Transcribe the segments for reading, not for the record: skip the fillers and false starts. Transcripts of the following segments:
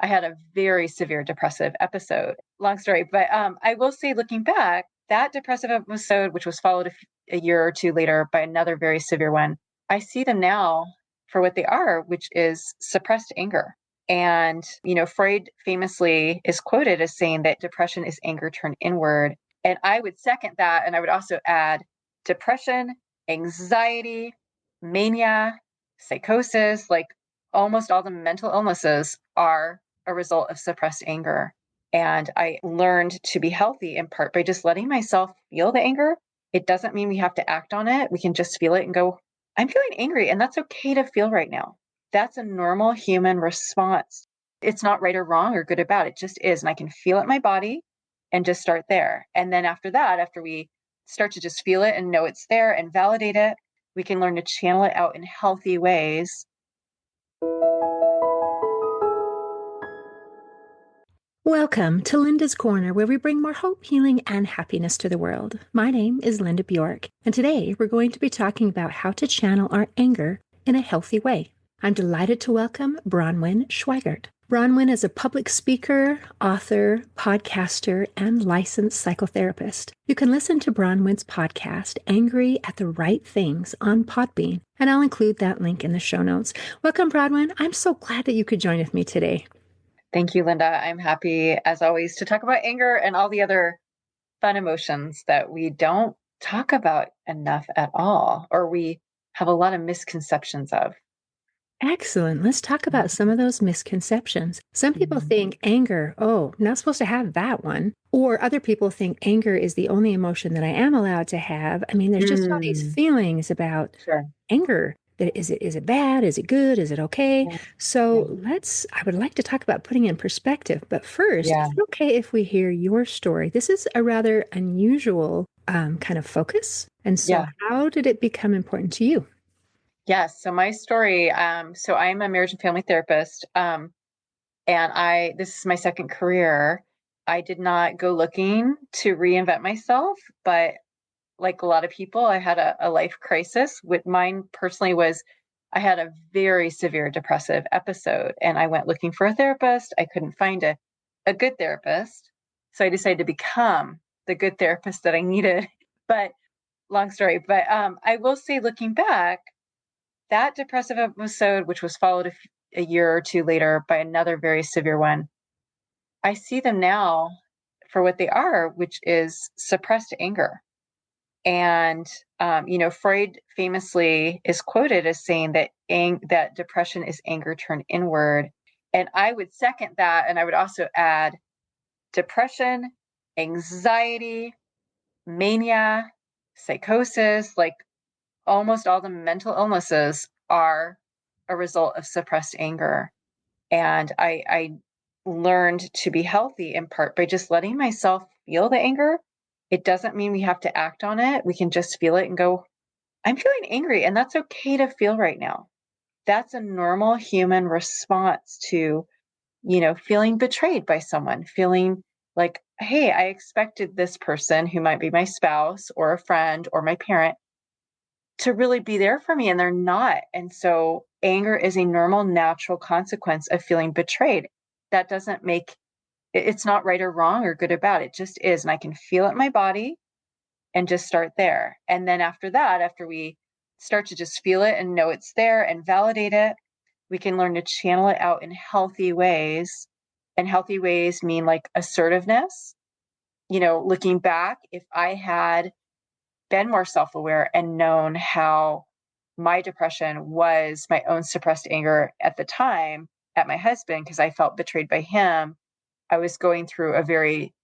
I had a very severe depressive episode. Long story, but I will say, looking back, that depressive episode, which was followed a year or two later by another very severe one, I see them now for what they are, which is suppressed anger. And, Freud famously is quoted as saying that depression is anger turned inward. And I would second that. And I would also add depression, anxiety, mania, psychosis, like almost all the mental illnesses are a result of suppressed anger. And I learned to be healthy in part by just letting myself feel the anger. It doesn't mean we have to act on it. We can just feel it and go, I'm feeling angry, and that's okay to feel right now. That's a normal human response. It's not right or wrong or good or bad. It just is. And I can feel it in my body and just start there. And then after that, after we start to just feel it and know it's there and validate it, we can learn to channel it out in healthy ways. Welcome to Linda's Corner, where we bring more hope, healing, and happiness to the world. My name is Linda Bjork, and today we're going to be talking about how to channel our anger in a healthy way. I'm delighted to welcome Bronwyn Schweig. Bronwyn is a public speaker, author, podcaster, and licensed psychotherapist. You can listen to Bronwyn's podcast, Angry at the Right Things, on Podbean, and I'll include that link in the show notes. Welcome, Bronwyn. I'm so glad that you could join with me today. Thank you, Linda. I'm happy, as always, to talk about anger and all the other fun emotions that we don't talk about enough at all, or we have a lot of misconceptions of. Excellent. Let's talk about some of those misconceptions. Some people think anger, not supposed to have that one. Or other people think anger is the only emotion that I am allowed to have. I mean, there's just all these feelings about anger. Is it bad? Is it good? Is it okay? So I would like to talk about putting in perspective. But first, is it okay if we hear your story? This is a rather unusual kind of focus. And so how did it become important to you? Yes. So my story, so I'm a marriage and family therapist. And this is my second career. I did not go looking to reinvent myself, but like a lot of people, I had a life crisis. With mine personally was, I had a very severe depressive episode and I went looking for a therapist. I couldn't find a good therapist. So I decided to become the good therapist that I needed. But long story, but I will say, looking back, that depressive episode, which was followed a year or two later by another very severe one, I see them now for what they are, which is suppressed anger. And, Freud famously is quoted as saying that that depression is anger turned inward. And I would second that. And I would also add depression, anxiety, mania, psychosis, like almost all the mental illnesses are a result of suppressed anger. And I learned to be healthy in part by just letting myself feel the anger. It doesn't mean we have to act on it. We can just feel it and go, I'm feeling angry, and that's okay to feel right now. That's a normal human response to, feeling betrayed by someone, feeling like, hey, I expected this person who might be my spouse or a friend or my parent to really be there for me, and they're not. And so anger is a normal, natural consequence of feeling betrayed. That doesn't make it's not right or wrong or good or bad. It just is. And I can feel it in my body and just start there. And then after that, after we start to just feel it and know it's there and validate it, we can learn to channel it out in healthy ways. And healthy ways mean like assertiveness. Looking back, if I had been more self-aware and known how my depression was my own suppressed anger at the time at my husband, because I felt betrayed by him, I was going through a very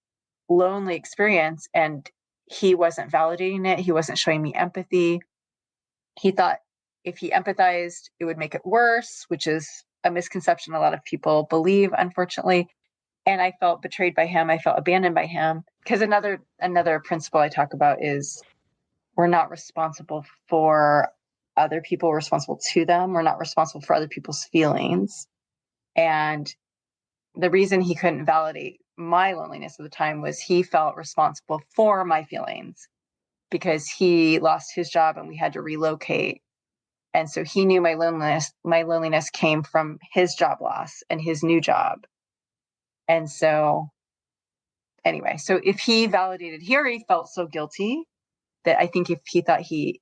lonely experience and he wasn't validating it. He wasn't showing me empathy. He thought if he empathized, it would make it worse, which is a misconception a lot of people believe, unfortunately. And I felt betrayed by him. I felt abandoned by him. Because another principle I talk about is we're not responsible for other people, we're responsible to them. We're not responsible for other people's feelings. And the reason he couldn't validate my loneliness at the time was he felt responsible for my feelings because he lost his job and we had to relocate. And so he knew my loneliness came from his job loss and his new job. And so anyway, so if he validated, he already felt so guilty that I think if he thought he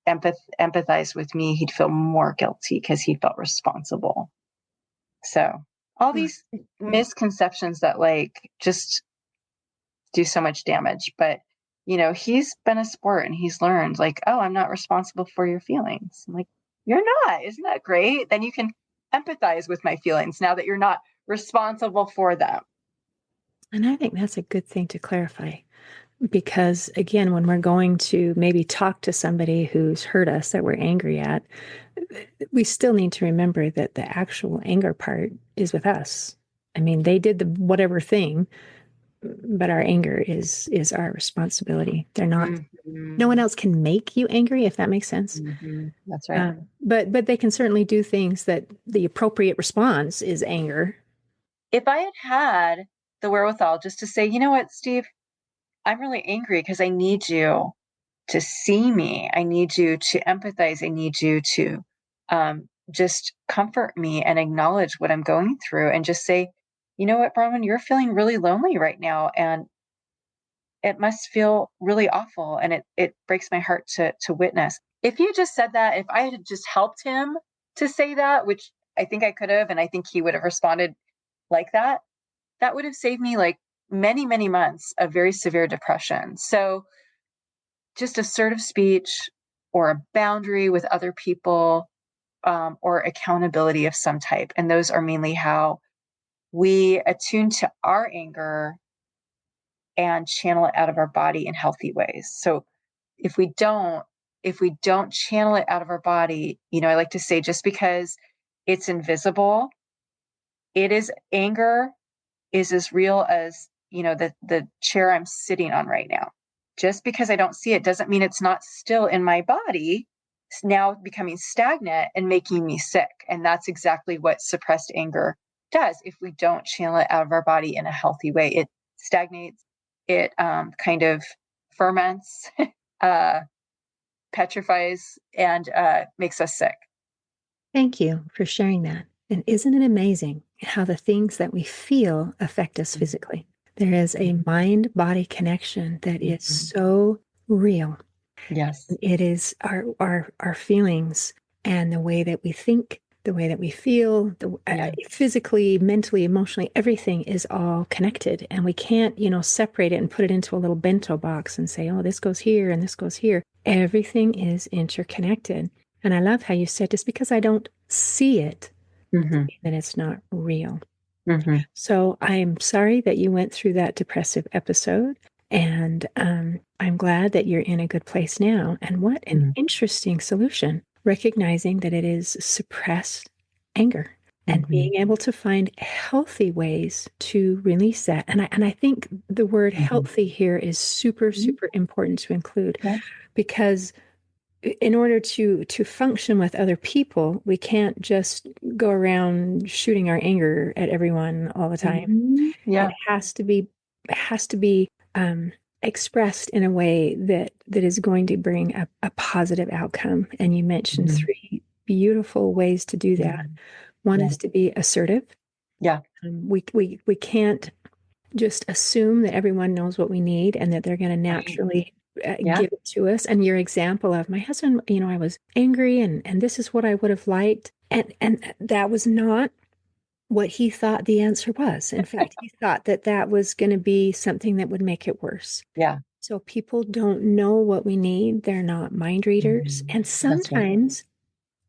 empathized with me, he'd feel more guilty because he felt responsible. So all these misconceptions that like just do so much damage. But, he's been a sport and he's learned like, oh, I'm not responsible for your feelings. I'm like, you're not. Isn't that great? Then you can empathize with my feelings now that you're not responsible for them. And I think that's a good thing to clarify because, again, when we're going to maybe talk to somebody who's hurt us that we're angry at, we still need to remember that the actual anger part is with us. I mean, they did the whatever thing, but our anger is our responsibility. They're not. Mm-hmm. No one else can make you angry, if that makes sense. Mm-hmm. That's right. But they can certainly do things that the appropriate response is anger. If I had the wherewithal just to say, you know what, Steve, I'm really angry because I need you to see me. I need you to empathize. I need you to just comfort me and acknowledge what I'm going through and just say, you know what, Bronwyn, you're feeling really lonely right now. And it must feel really awful. And it breaks my heart to witness. If you just said that, if I had just helped him to say that, which I think I could have, and I think he would have responded like that, that would have saved me like many, many months of very severe depression. So just assertive speech or a boundary with other people, or accountability of some type. And those are mainly how we attune to our anger and channel it out of our body in healthy ways. So if we don't, if we don't channel it out of our body, I like to say just because it's invisible, it is anger is as real as, the chair I'm sitting on right now. Just because I don't see it doesn't mean it's not still in my body. It's now becoming stagnant and making me sick. And that's exactly what suppressed anger does. If we don't channel it out of our body in a healthy way, it stagnates, it kind of ferments, uh, petrifies, and makes us sick. Thank you for sharing that. And isn't it amazing how the things that we feel affect us physically? There is a mind-body connection that is so real. Yes. It is our feelings and the way that we think, the way that we feel, physically, mentally, emotionally, everything is all connected. And we can't, separate it and put it into a little bento box and say, oh, this goes here and this goes here. Everything is interconnected. And I love how you said, just because I don't see it, Mm-hmm. that it's not real. Mm-hmm. So I'm sorry that you went through that depressive episode. And I'm glad that you're in a good place now. And what an interesting solution, recognizing that it is suppressed anger and being able to find healthy ways to release that. And I think the word healthy here is super, super important to include, because in order to function with other people, we can't just go around shooting our anger at everyone all the time. Mm-hmm. Yeah. It has to be expressed in a way that is going to bring a positive outcome. And you mentioned three beautiful ways to do that. One is to be assertive. Yeah. We can't just assume that everyone knows what we need and that they're going to naturally give it to us. And your example of my husband, I was angry and this is what I would have liked. And that was not what he thought the answer was. In fact, he thought that that was going to be something that would make it worse. Yeah. So people don't know what we need. They're not mind readers. And sometimes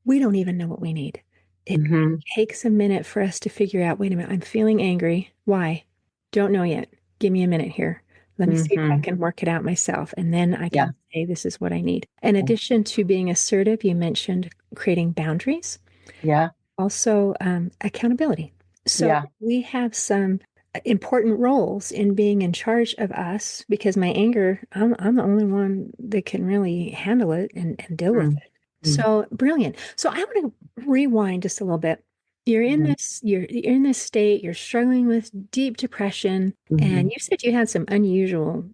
we don't even know what we need. It takes a minute for us to figure out, wait a minute, I'm feeling angry. Why? Don't know yet. Give me a minute here. Let me see if I can work it out myself. And then I can say, this is what I need. In addition to being assertive, you mentioned creating boundaries. Yeah. Also, accountability. So we have some important roles in being in charge of us, because my anger, I'm the only one that can really handle it and deal with it. So brilliant. So I want to rewind just a little bit. You're in this state, you're struggling with deep depression, and you said you had some unusual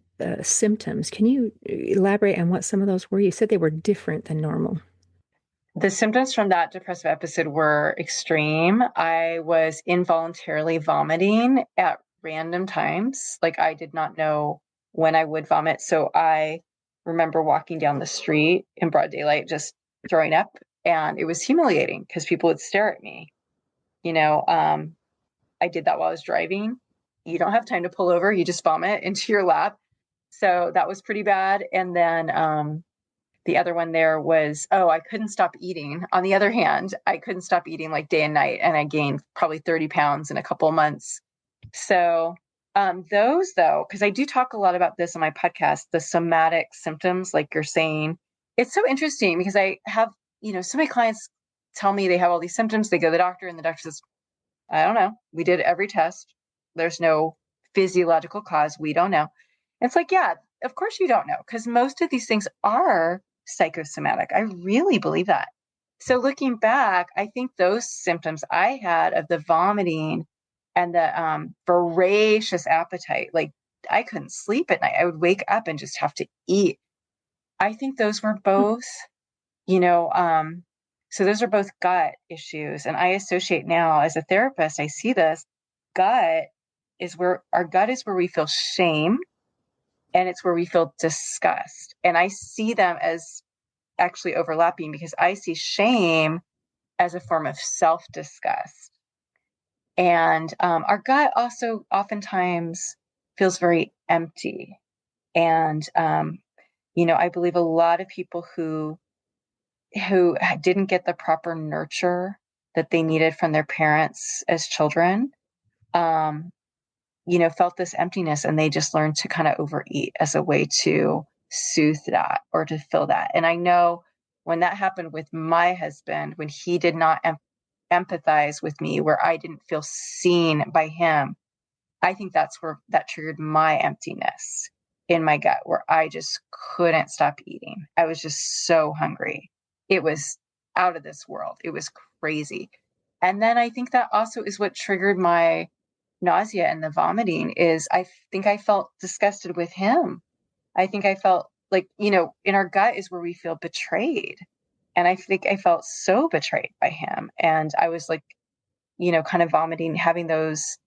symptoms. Can you elaborate on what some of those were? You said they were different than normal. The symptoms from that depressive episode were extreme. I was involuntarily vomiting at random times. Like I did not know when I would vomit. So I remember walking down the street in broad daylight, just throwing up. And it was humiliating because people would stare at me. You know, I did that while I was driving. You don't have time to pull over, you just vomit into your lap. So that was pretty bad. And then the other one there was, oh, I couldn't stop eating. On the other hand, I couldn't stop eating like day and night, and I gained probably 30 pounds in a couple of months. So those though, because I do talk a lot about this on my podcast, the somatic symptoms, like you're saying, it's so interesting because I have, so many clients tell me they have all these symptoms. They go to the doctor and the doctor says, I don't know. We did every test. There's no physiological cause. We don't know. It's like, yeah, of course you don't know, because most of these things are psychosomatic. I really believe that. So looking back, I think those symptoms I had of the vomiting and the voracious appetite, like I couldn't sleep at night. I would wake up and just have to eat. I think those were both, you know, so those are both gut issues. And I associate now as a therapist, I see this gut our gut is where we feel shame, and it's where we feel disgust. And I see them as actually overlapping because I see shame as a form of self-disgust. And our gut also oftentimes feels very empty. And, I believe a lot of people who didn't get the proper nurture that they needed from their parents as children, um, felt this emptiness, and they just learned to kind of overeat as a way to soothe that or to fill that. And I know when that happened with my husband, when he did not empathize with me, where I didn't feel seen by him, I think that's where that triggered my emptiness in my gut, where I just couldn't stop eating. I was just so hungry. It was out of this world. It was crazy. And then I think that also is what triggered my nausea and the vomiting. Is I think I felt disgusted with him. I think I felt like, in our gut is where we feel betrayed. And I think I felt so betrayed by him. And I was like, kind of vomiting, having those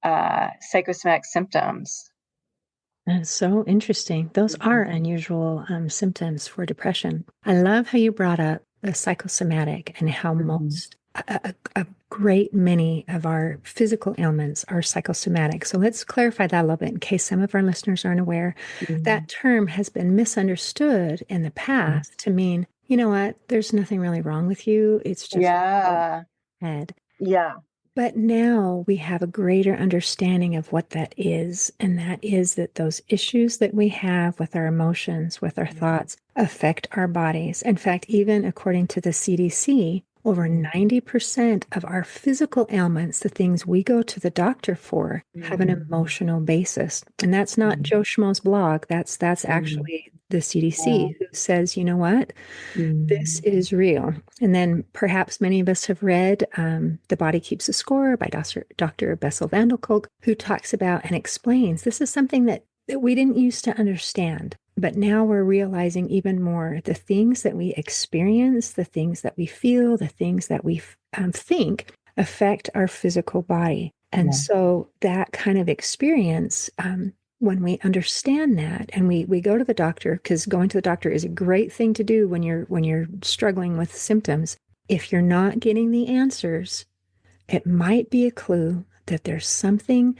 psychosomatic symptoms. That's so interesting. Those are unusual symptoms for depression. I love how you brought up the psychosomatic and how Mm-hmm. a great many of our physical ailments are psychosomatic. So let's clarify that a little bit in case some of our listeners aren't aware. Mm-hmm. That term has been misunderstood in the past to mean, you know what, there's nothing really wrong with you. It's just Yeah. head. Yeah. But now we have a greater understanding of what that is. And that is that those issues that we have with our emotions, with our thoughts, affect our bodies. In fact, even according to the CDC, over 90% of our physical ailments, the things we go to the doctor for, have an Mm-hmm. emotional basis. And that's not Joe Schmo's blog. That's Mm-hmm. actually the Yeah. CDC who says, you know what? This Mm-hmm. is real. And then perhaps many of us have read The Body Keeps a Score by Dr. Bessel van der Kolk, who talks about and explains this is something that we didn't used to understand. But now we're realizing even more the things that we experience, the things that we feel, the things that we think affect our physical body. And Yeah. so that kind of experience when we understand that and we go to the doctor, because going to the doctor is a great thing to do when you're struggling with symptoms. If you're not getting the answers, it might be a clue that there's something,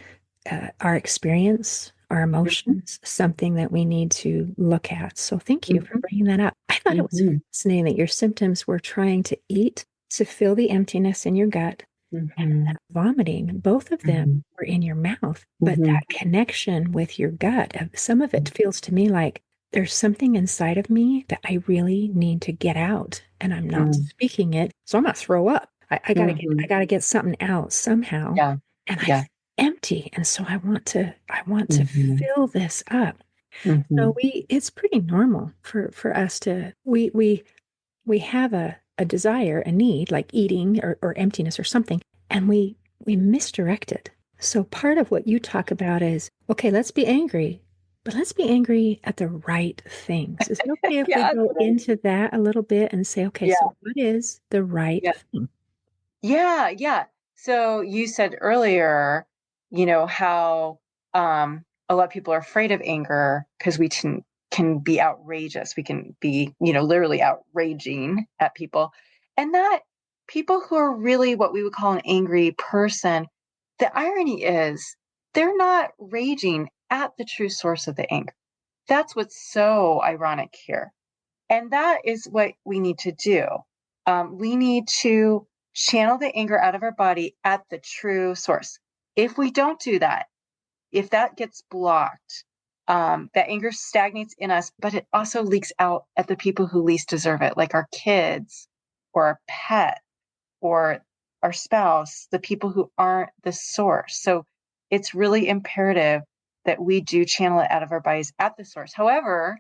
our experience, our Mm-hmm. emotions, something that we need to look at. So thank you for Mm-hmm. bringing that up. I thought it was Mm-hmm. fascinating that your symptoms were trying to eat to fill the emptiness in your gut, Mm-hmm. vomiting, both of them Mm-hmm. were in your mouth. But Mm-hmm. that connection with your gut, some of it feels to me like there's something inside of me that I really need to get out, and I'm not speaking it. So I'm gonna throw up. Mm-hmm. I gotta get something out somehow. Yeah. And I Yeah. feel empty. And so I want to Mm-hmm. fill this up. Mm-hmm. So it's pretty normal for us to we have a desire, a need, like eating or emptiness or something, and we misdirect it. So part of what you talk about is, okay, let's be angry, but let's be angry at the right things. Is it okay if we Yeah. go into that a little bit and say, okay, Yeah. so what is the right Yeah. thing? Yeah. Yeah. So you said earlier, how a lot of people are afraid of anger because we can be outrageous. We can be, literally outraging at people. And that people who are really what we would call an angry person, the irony is they're not raging at the true source of the anger. That's what's so ironic here. And that is what we need to do. We need to channel the anger out of our body at the true source. If we don't do that, if that gets blocked, that anger stagnates in us, but it also leaks out at the people who least deserve it, like our kids or our pet or our spouse, the people who aren't the source. So it's really imperative that we do channel it out of our bodies at the source. However,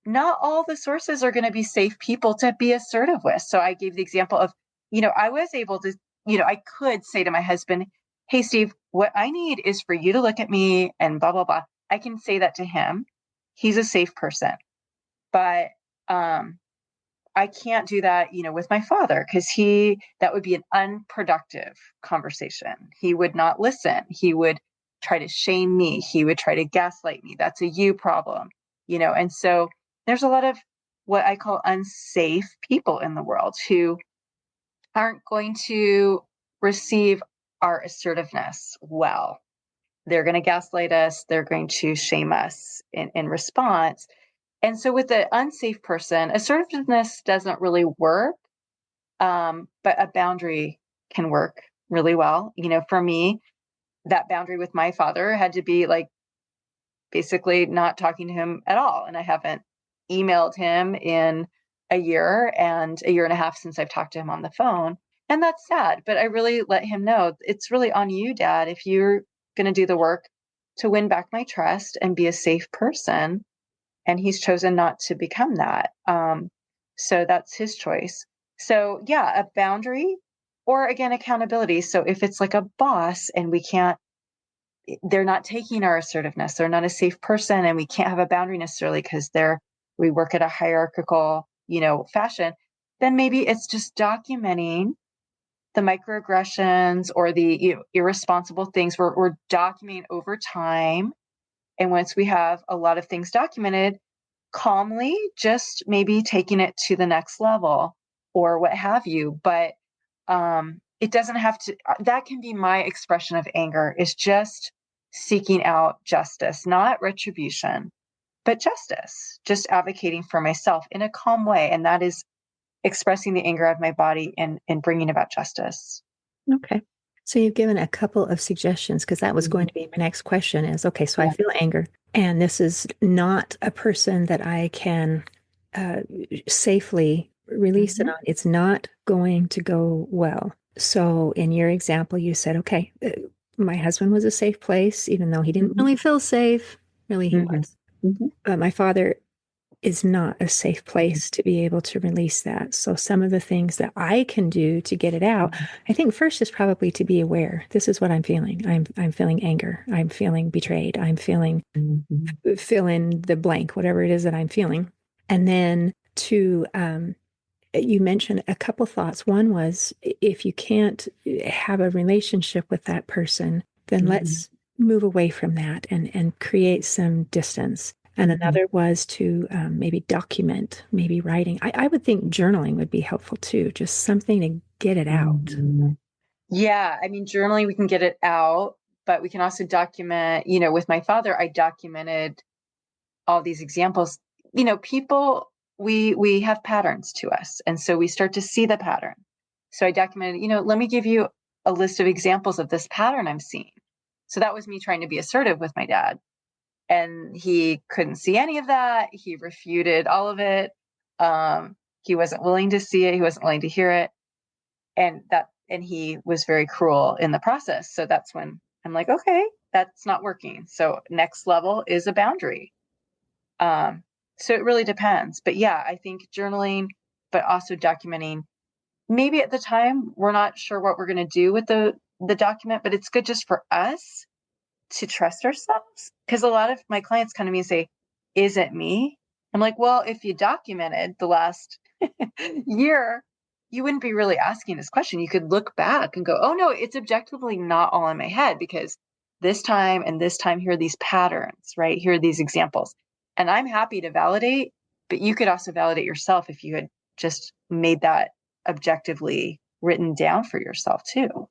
not all the sources are going to be safe people to be assertive with. So I gave the example of, I was able to, I could say to my husband, hey, Steve, what I need is for you to look at me and blah, blah, blah. I can say that to him. He's a safe person. But I can't do that, with my father, because that would be an unproductive conversation. He would not listen. He would try to shame me. He would try to gaslight me. That's a you problem, and so there's a lot of what I call unsafe people in the world who aren't going to receive our assertiveness well. They're going to gaslight us. They're going to shame us in response. And so with the unsafe person, assertiveness doesn't really work, but a boundary can work really well. For me, that boundary with my father had to be like basically not talking to him at all. And I haven't emailed him in a year and a year and a half since I've talked to him on the phone. And that's sad, but I really let him know it's really on you, Dad, if you're going to do the work to win back my trust and be a safe person. And he's chosen not to become that. So that's his choice. So yeah, a boundary or again, accountability. So if it's like a boss and they're not taking our assertiveness, they're not a safe person, and we can't have a boundary necessarily because we work at a hierarchical, fashion, then maybe it's just documenting the microaggressions or the irresponsible things we're documenting over time. And once we have a lot of things documented, calmly, just maybe taking it to the next level or what have you. But it doesn't have to, that can be my expression of anger, is just seeking out justice, not retribution, but justice, just advocating for myself in a calm way. And that is expressing the anger of my body and bringing about justice. Okay. So you've given a couple of suggestions because that was going to be my next question is, okay, so I feel anger and this is not a person that I can safely release it on. It's not going to go well. So in your example, you said, okay, my husband was a safe place, even though he didn't really feel safe. Really, he was. My father is not a safe place to be able to release that. So some of the things that I can do to get it out, I think first is probably to be aware. This is what I'm feeling. I'm feeling anger. I'm feeling betrayed. I'm feeling fill in the blank, whatever it is that I'm feeling. And then you mentioned a couple thoughts. One was if you can't have a relationship with that person, then let's move away from that and create some distance. And another was to maybe document, maybe writing. I would think journaling would be helpful too, just something to get it out. Yeah, I mean, journaling, we can get it out, but we can also document, with my father, I documented all these examples. People, we have patterns to us. And so we start to see the pattern. So I documented, let me give you a list of examples of this pattern I'm seeing. So that was me trying to be assertive with my dad. And he couldn't see any of that. He refuted all of it. He wasn't willing to see it. He wasn't willing to hear it. And he was very cruel in the process. So that's when I'm like, okay, that's not working. So next level is a boundary. So it really depends. But yeah, I think journaling, but also documenting. Maybe at the time we're not sure what we're going to do with the document, but it's good just for us to trust ourselves. Because a lot of my clients come to me and say, is it me? I'm like, well, if you documented the last year, you wouldn't be really asking this question. You could look back and go, oh no, it's objectively not all in my head because this time and this time, here are these patterns, right? Here are these examples. And I'm happy to validate, but you could also validate yourself if you had just made that objectively written down for yourself too.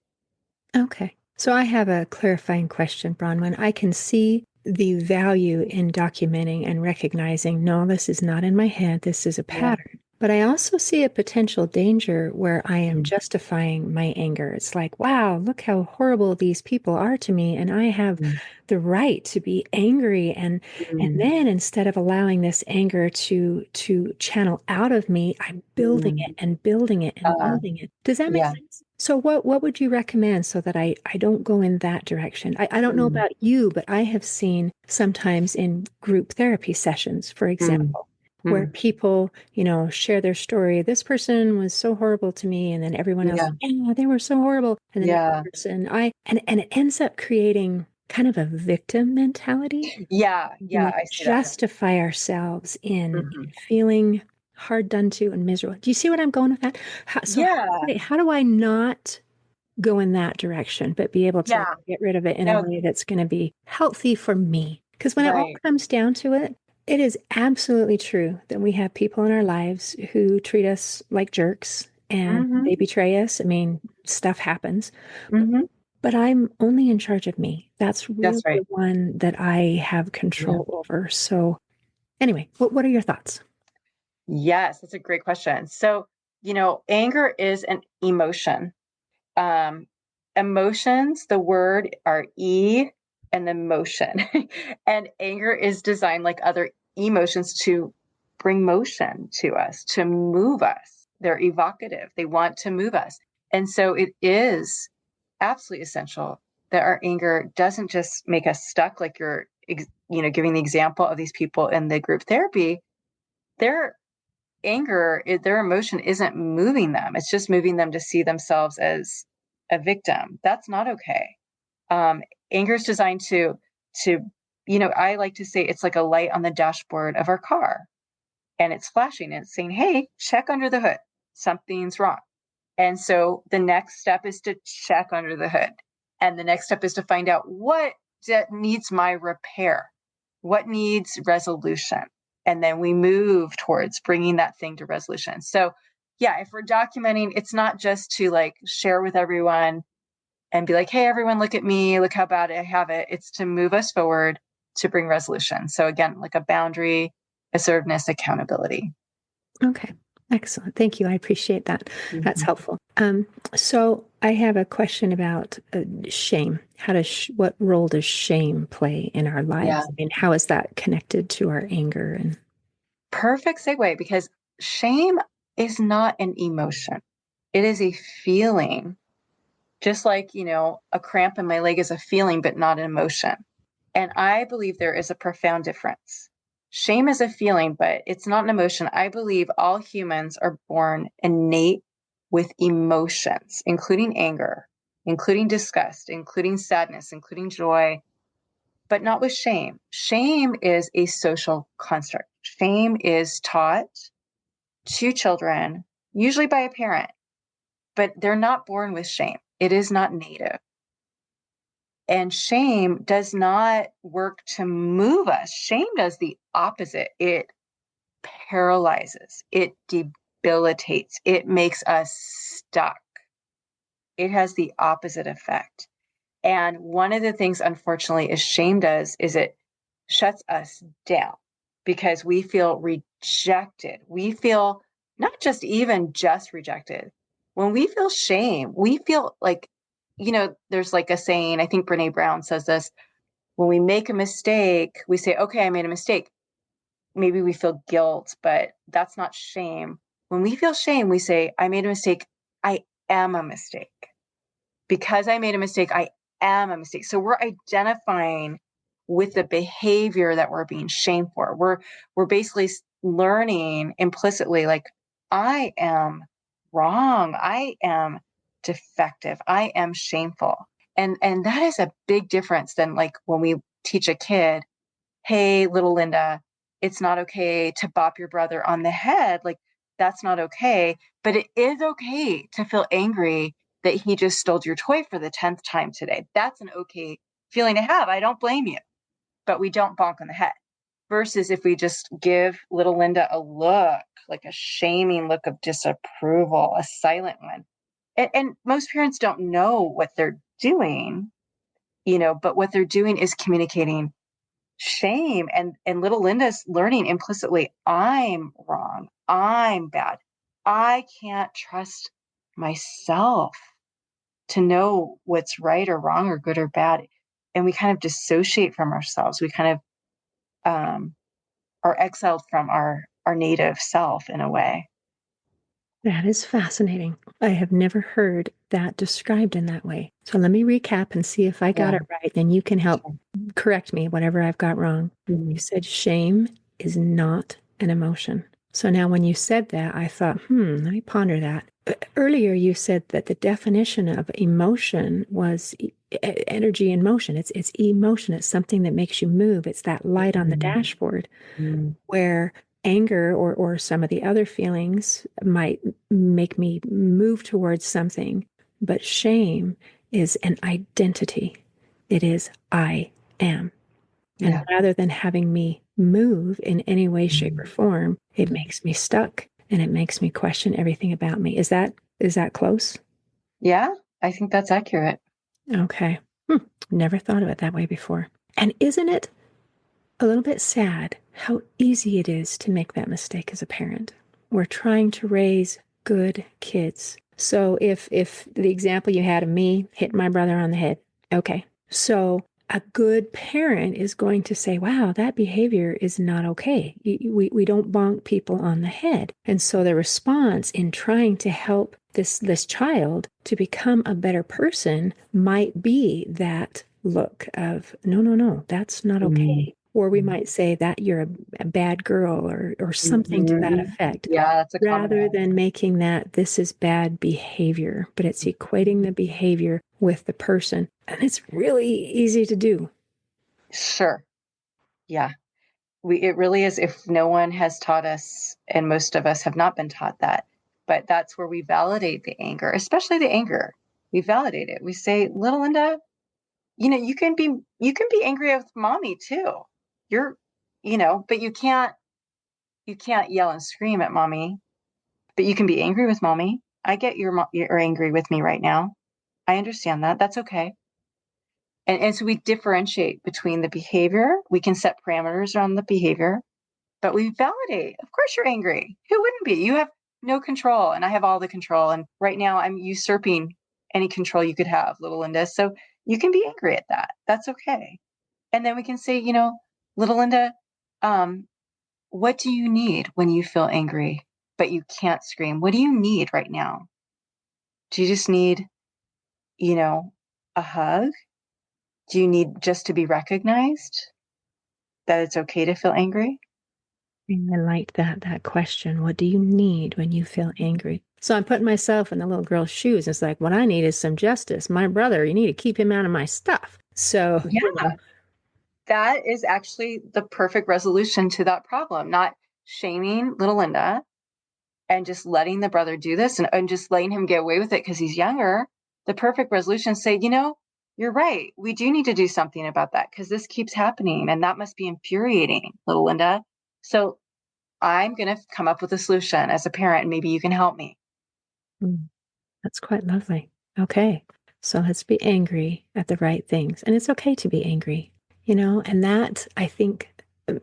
Okay. So I have a clarifying question, Bronwyn. I can see the value in documenting and recognizing, no, this is not in my head, this is a Yeah. pattern. But I also see a potential danger where I am Mm, justifying my anger. It's like, wow, look how horrible these people are to me, and I have mm, the right to be angry. And mm, then instead of allowing this anger to channel out of me, I'm building mm. it and building it and Uh, building it. Does that make yeah. sense? So what would you recommend so that I don't go in that direction? I don't know Mm, about you, but I have seen sometimes in group therapy sessions, for mm, example, where mm. people, share their story. This person was so horrible to me, and then everyone else, Yeah. yeah, they were so horrible. And then the Yeah. other person, and it ends up creating kind of a victim mentality. Yeah. And Yeah. we I see that. justify ourselves in Mhm. feeling hard done to and miserable. Do you see what I'm going with that? So Yeah. how do I not go in that direction, but be able to Yeah. get rid of it in a No, way that's going to be healthy for me? Because when it all right. comes down to it, it is absolutely true that we have people in our lives who treat us like jerks and Hmm. they betray us. I mean, stuff happens, Hmm. but I'm only in charge of me. That's really That's right. the one that I have Yeah. control over. So, anyway, what are your thoughts? Yes, that's a great question. So, anger is an emotion. Um, Emotions, the word are E and the motion. And anger is designed like other emotions to bring motion to us, to move us. They're evocative. They want to move us. And so it is absolutely essential that our anger doesn't just make us stuck, like you're, giving the example of these people in the group therapy. Their their emotion isn't moving them. It's just moving them to see themselves as a victim. That's not okay. Um, Anger is designed to, I like to say it's like a light on the dashboard of our car, and it's flashing and it's saying, "Hey, check under the hood. Something's wrong." And so the next step is to check under the hood. And the next step is to find out what needs my repair, what needs resolution. And then we move towards bringing that thing to resolution. So, yeah, if we're documenting, it's not just to like share with everyone and be like, hey, everyone, look at me, look how bad I have it. It's to move us forward to bring resolution. So, again, like a boundary, assertiveness, accountability. Okay, excellent. Thank you. I appreciate that. That's Mhm. helpful. So I have a question about shame. What role does shame play in our Yeah. lives? I mean, how is that connected to our anger? And Perfect segue, because shame is not an emotion. It is a feeling, just like, a cramp in my leg is a feeling, but not an emotion. And I believe there is a profound difference. Shame is a feeling, but it's not an emotion. I believe all humans are born innate with emotions, including anger, including disgust, including sadness, including joy, but not with shame. Shame is a social construct. Shame is taught to children, usually by a parent, but they're not born with shame. It is not native. And shame does not work to move us. Shame does the opposite. It paralyzes, it debilitates, it makes us stuck. It has the opposite effect. And one of the things, unfortunately, is shame does is it shuts us down because we feel rejected. We feel not just even just rejected. When we feel shame, we feel like, there's like a saying, I think Brene Brown says this, when we make a mistake, we say, okay, I made a mistake. Maybe we feel guilt, but that's not shame. When we feel shame, we say, I made a mistake. I am a mistake. Because I made a mistake, I am a mistake. So we're identifying with the behavior that we're being shamed for. We're basically learning implicitly, like, I am wrong. I am defective. I am shameful. And that is a big difference than like when we teach a kid, hey, little Linda, it's not okay to bop your brother on the head. Like, that's not okay. But it is okay to feel angry that he just stole your toy for the 10th time today. That's an okay feeling to have. I don't blame you, but we don't bonk on the head. Versus if we just give little Linda a look, like a shaming look of disapproval, a silent one. And most parents don't know what they're doing, but what they're doing is communicating shame. And little Linda's learning implicitly, I'm wrong. I'm bad. I can't trust myself to know what's right or wrong or good or bad. And we kind of dissociate from ourselves. We kind of are exiled from our native self in a way. That is fascinating. I have never heard that described in that way. So let me recap and see if I got Yeah. it right. Then you can help correct me, whatever I've got wrong. Mm-hmm. You said shame is not an emotion. So now when you said that, I thought, let me ponder that. Earlier, you said that the definition of emotion was energy in motion. It's emotion. It's something that makes you move. It's that light on the dashboard, where anger or some of the other feelings might make me move towards something. But shame is an identity. It is I am. And Yeah. rather than having me move in any way, shape, or form, it makes me stuck and it makes me question everything about me. Is that close? Yeah, I think that's accurate. Okay. Never thought of it that way before. And isn't it a little bit sad how easy it is to make that mistake as a parent? We're trying to raise good kids. So if the example you had of me hitting my brother on the head, okay. So a good parent is going to say, wow, that behavior is not okay. We don't bonk people on the head. And so the response in trying to help this child to become a better person might be that look of, no, no, no, that's not okay. Or we might say that you're a bad girl or something to that effect, Yeah, that's a common rather one. than making that this is bad behavior, but it's equating the behavior with the person. And it's really easy to do. Sure. Yeah. It really is, if no one has taught us, and most of us have not been taught that, but that's where we validate the anger, especially the anger. We validate it. We say, little Linda, you can be angry with mommy too. You're, but you can't yell and scream at mommy, but you can be angry with mommy. I get you're angry with me right now. I understand that. That's okay. And so we differentiate between the behavior. We can set parameters around the behavior, but we validate. Of course you're angry. Who wouldn't be? You have no control, and I have all the control. And right now I'm usurping any control you could have, little Linda. So you can be angry at that. That's okay. And then we can say, little Linda, um, what do you need when you feel angry, but you can't scream? What do you need right now? Do you just need, you know, a hug? Do you need just to be recognized that it's okay to feel angry? And I like that question. What do you need when you feel angry? So I'm putting myself in the little girl's shoes. It's like, what I need is some justice. My brother, you need to keep him out of my stuff. So, Yeah, that is actually the perfect resolution to that problem, not shaming little Linda and just letting the brother do this and just letting him get away with it because he's younger. The perfect resolution is say, you're right. We do need to do something about that because this keeps happening and that must be infuriating, little Linda. So I'm going to come up with a solution as a parent and maybe you can help me. that's quite lovely. Okay. So let's be angry at the right things. And it's okay to be angry, and that I think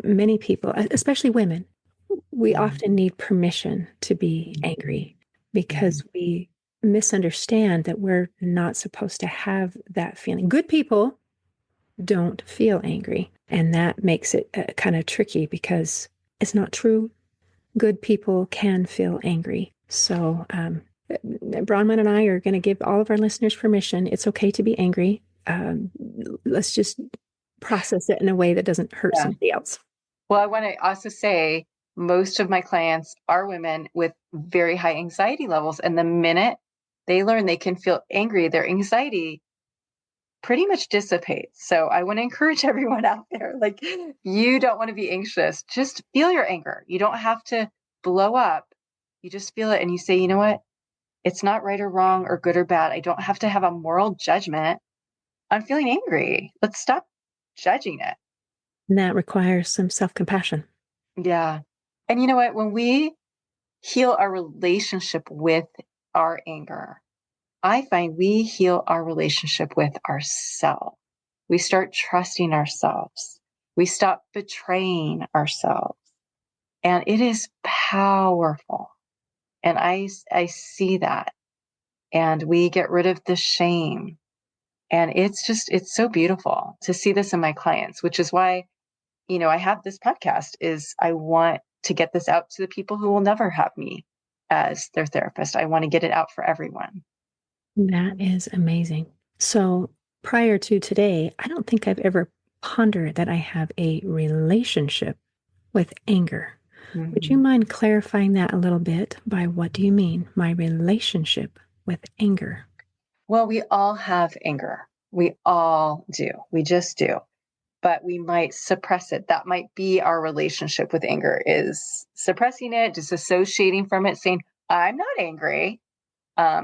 many people, especially women, we often need permission to be angry because we misunderstand that we're not supposed to have that feeling. Good people don't feel angry. And that makes it kind of tricky because it's not true. Good people can feel angry. So, Bronwyn and I are going to give all of our listeners permission. It's okay to be angry. Let's just process it in a way that doesn't hurt Yeah. somebody else. Well, I want to also say most of my clients are women with very high anxiety levels. And the minute they learn they can feel angry, their anxiety pretty much dissipates. So I want to encourage everyone out there, like, you don't want to be anxious. Just feel your anger. You don't have to blow up. You just feel it and you say, you know what? It's not right or wrong or good or bad. I don't have to have a moral judgment. I'm feeling angry. Let's stop judging it. And that requires some self-compassion. Yeah. And you know what? When we heal our relationship with our anger, I find we heal our relationship with ourselves. We start trusting ourselves. We stop betraying ourselves. And it is powerful. And I see that. And we get rid of the shame. And it's so beautiful to see this in my clients, which is why, I have this podcast is I want to get this out to the people who will never have me as their therapist. I want to get it out for everyone. That is amazing. So prior to today, I don't think I've ever pondered that I have a relationship with anger. Would you Mhm. mind clarifying that a little bit by what do you mean, my relationship with anger? Well, we all have anger. We all do. We just do. But we might suppress it. That might be our relationship with anger is suppressing it, disassociating from it, saying, I'm not angry.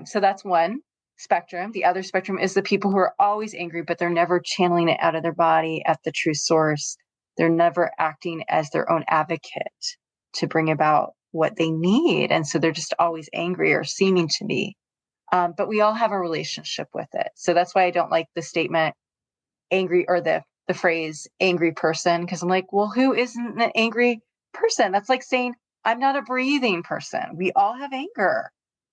So that's one spectrum. The other spectrum is the people who are always angry, but they're never channeling it out of their body at the true source. They're never acting as their own advocate to bring about what they need. And so they're just always angry or seeming to be. But we all have a relationship with it. So that's why I don't like the statement angry or the phrase angry person. Cause I'm like, well, who isn't an angry person? That's like saying, I'm not a breathing person. We all have anger.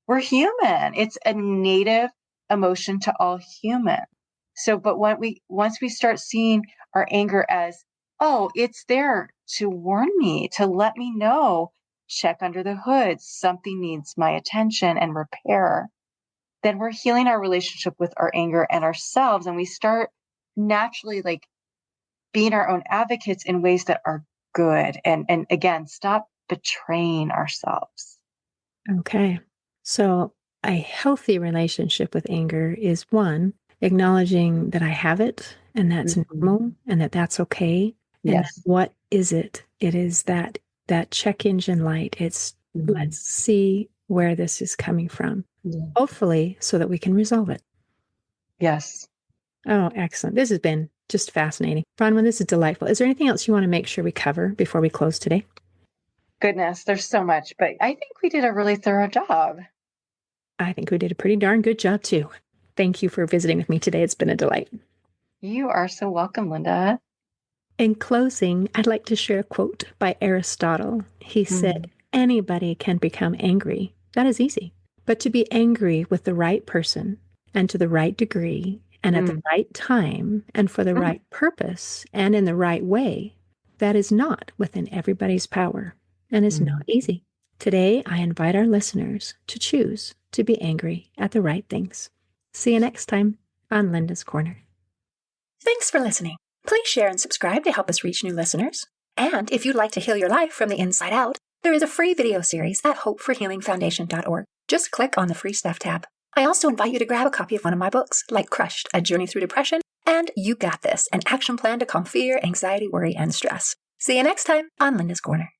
We're human. It's a native emotion to all human. So, but once we start seeing our anger as, oh, it's there to warn me, to let me know, check under the hood, something needs my attention and repair, then we're healing our relationship with our anger and ourselves. And we start naturally like being our own advocates in ways that are good. And again, stop betraying ourselves. Okay. So a healthy relationship with anger is one, acknowledging that I have it and that's Mhm. normal and that that's okay. And then Yes. what is it? It is that check engine light. It's Mhm. let's see where this is coming from. Yeah. Hopefully so that we can resolve it. Yes. Oh, excellent. This has been just fascinating. Bronwyn, this is delightful. Is there anything else you want to make sure we cover before we close today? Goodness, there's so much, but I think we did a really thorough job. I think we did a pretty darn good job too. Thank you for visiting with me today. It's been a delight. You are so welcome, Linda. In closing, I'd like to share a quote by Aristotle. He said, Mm. anybody can become angry. That is easy. But to be angry with the right person and to the right degree and at the Mm. right time and for the Mm. right purpose and in the right way, that is not within everybody's power and is not Mm. easy. Today, I invite our listeners to choose to be angry at the right things. See you next time on Linda's Corner. Thanks for listening. Please share and subscribe to help us reach new listeners. And if you'd like to heal your life from the inside out, there is a free video series at hopeforhealingfoundation.org. Just click on the free stuff tab. I also invite you to grab a copy of one of my books, like Crushed, A Journey Through Depression, and You Got This, an action plan to calm fear, anxiety, worry, and stress. See you next time on Linda's Corner.